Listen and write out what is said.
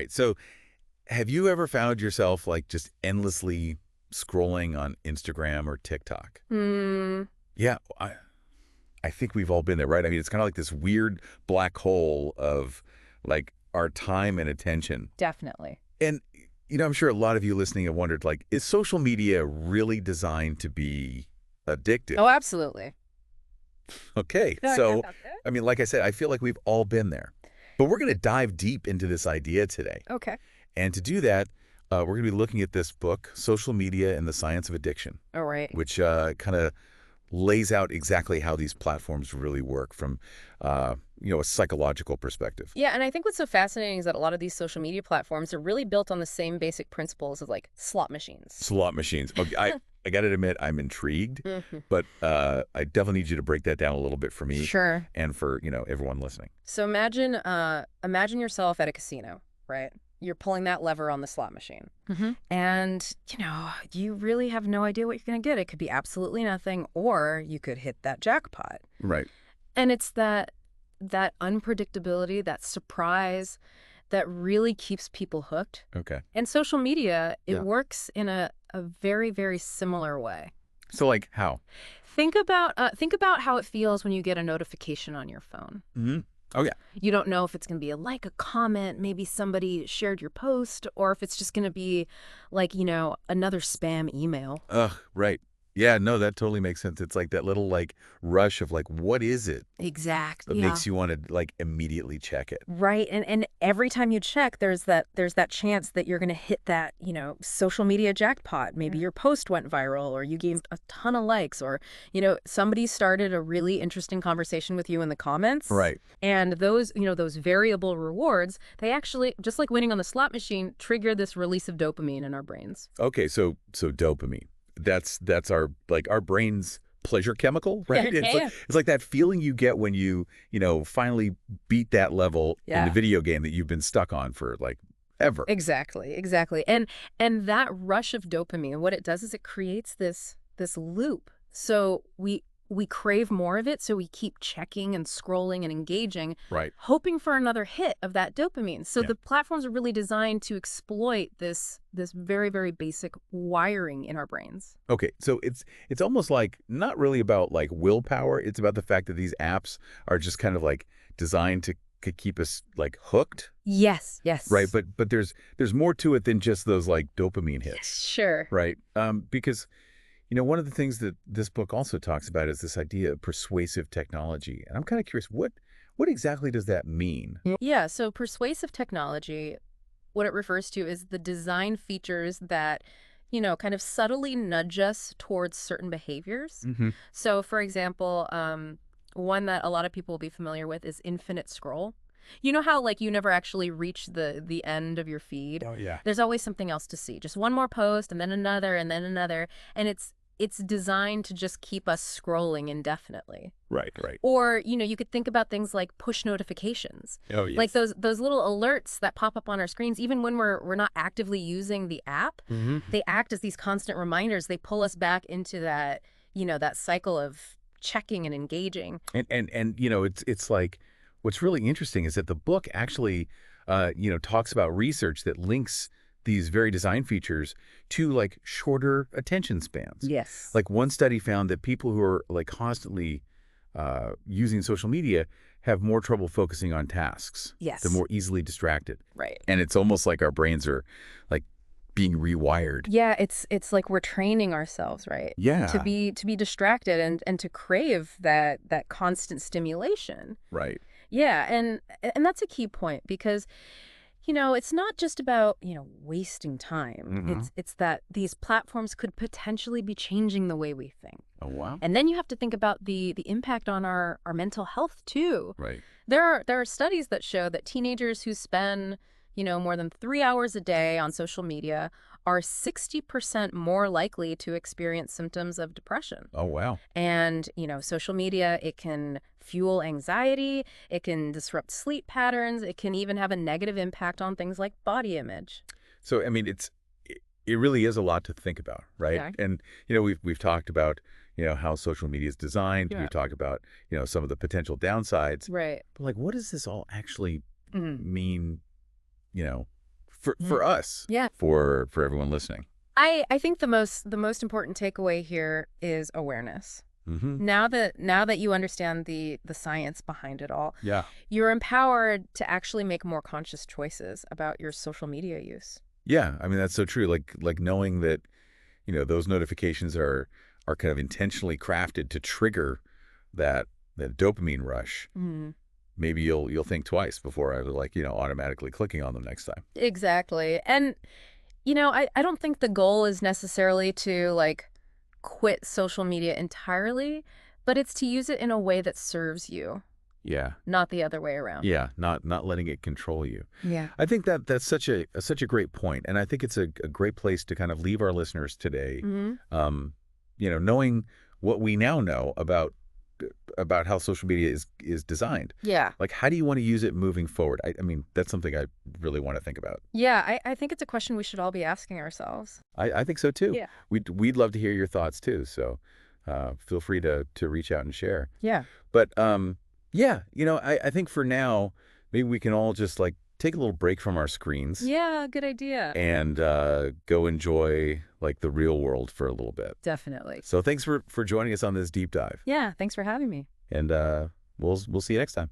right. So have you ever found yourself like just endlessly scrolling on Instagram or TikTok? Hmm. Yeah, I think we've all been there, right? I mean, it's kind of like this weird black hole of like our time and attention. Definitely. And I'm sure a lot of you listening have wondered, like, is social media really designed to be addictive? Oh, absolutely. Okay, so I mean, like I said, I feel like we've all been there. But we're going to dive deep into this idea today. Okay. And to do that, we're going to be looking at this book, Social Media and the Science of Addiction, All right. which kind of lays out exactly how these platforms really work from, a psychological perspective. Yeah, and I think what's so fascinating is that a lot of these social media platforms are really built on the same basic principles of like slot machines. Slot machines. Okay, I got to admit, I'm intrigued, Hmm. but I definitely need you to break that down a little bit for me Sure. and for, everyone listening. So imagine yourself at a casino, right? You're pulling that lever on the slot machine. And, you really have no idea what you're going to get. It could be absolutely nothing, or you could hit that jackpot. Right. And it's that unpredictability, that surprise that really keeps people hooked. Okay. And social media, it Yeah. works in a very, very similar way. So, like, how? Think about how it feels when you get a notification on your phone. Mm-hmm. Oh, yeah. You don't know if it's going to be a comment, maybe somebody shared your post, or if it's just going to be like, another spam email. Ugh, right. Yeah, no, that totally makes sense. It's like that little like rush of like, what is it that Exactly. Yeah. makes you want to like immediately check it? Right. And every time you check, there's that chance that you're going to hit that, social media jackpot. Maybe your post went viral or you gained a ton of likes or, somebody started a really interesting conversation with you in the comments. Right. And those variable rewards, they actually, just like winning on the slot machine, trigger this release of dopamine in our brains. Okay, so dopamine. That's our brain's pleasure chemical, right? Yeah. It's like that feeling you get when you finally beat that level in the Yeah. video game that you've been stuck on for like ever. Exactly. And that rush of dopamine, what it does is it creates this loop. So we crave more of it, so we keep checking and scrolling and engaging, Right. hoping for another hit of that dopamine. So Yeah. the platforms are really designed to exploit this very, very basic wiring in our brains. Okay, so it's almost like not really about like willpower. It's about the fact that these apps are just kind of like designed to keep us like hooked, Yes. right? But there's more to it than just those like dopamine hits, Sure. right? Because one of the things that this book also talks about is this idea of persuasive technology, and I'm kind of curious what exactly does that mean? Yeah, so persuasive technology, what it refers to is the design features that, kind of subtly nudge us towards certain behaviors. Mm-hmm. So, for example, one that a lot of people will be familiar with is infinite scroll. You know how like you never actually reach the end of your feed? Oh yeah. There's always something else to see. Just one more post and then another and then another, and it's designed to just keep us scrolling indefinitely. Right. Or, you could think about things like push notifications. Oh yes. Like those little alerts that pop up on our screens, even when we're not actively using the app, Mm-hmm. they act as these constant reminders. They pull us back into that, that cycle of checking and engaging. And it's like what's really interesting is that the book actually talks about research that links these very design features to like shorter attention spans. Yes. Like one study found that people who are like constantly using social media have more trouble focusing on tasks. Yes. They're more easily distracted. Right. And it's almost like our brains are like being rewired. Yeah, it's like we're training ourselves, right? Yeah. To be distracted and to crave that constant stimulation. Right. Yeah, and that's a key point because it's not just about, wasting time. Mhm. It's that these platforms could potentially be changing the way we think. Oh, wow. And then you have to think about the impact on our mental health too. Right. There are studies that show that teenagers who spend, more than 3 hours a day on social media are 60% more likely to experience symptoms of depression. Oh, wow. And, social media, it can fuel anxiety, it can disrupt sleep patterns, it can even have a negative impact on things like body image. So, I mean, it really is a lot to think about, right? Yeah. And, we've talked about, how social media is designed. Yeah. We've talked about, some of the potential downsides. Right. But like, what does this all actually Mhm. mean, for us, Yeah. for everyone listening. I think the most important takeaway here is awareness. Mm-hmm. Now that you understand the science behind it all, Yeah. you're empowered to actually make more conscious choices about your social media use. Yeah. I mean, that's so true. Like knowing that, those notifications are kind of intentionally crafted to trigger that dopamine rush. Mm. Maybe you'll think twice before automatically clicking on them next time. Exactly. And I don't think the goal is necessarily to quit social media entirely, but it's to use it in a way that serves you, Yeah. not the other way around. Yeah. Not letting it control you. Yeah. I think that's such a great point, and I think it's a great place to kind of leave our listeners today. Hmm. Knowing what we now know about how social media is designed. Yeah. Like, how do you want to use it moving forward? I mean, that's something I really want to think about. Yeah, I think it's a question we should all be asking ourselves. I think so too. Yeah. We'd love to hear your thoughts too. So feel free to reach out and share. Yeah. But yeah, I think for now, maybe we can all just take a little break from our screens Yeah, good idea. and go enjoy the real world for a little bit. Definitely. So thanks for joining us on this deep dive. Yeah, thanks for having me. And we'll see you next time.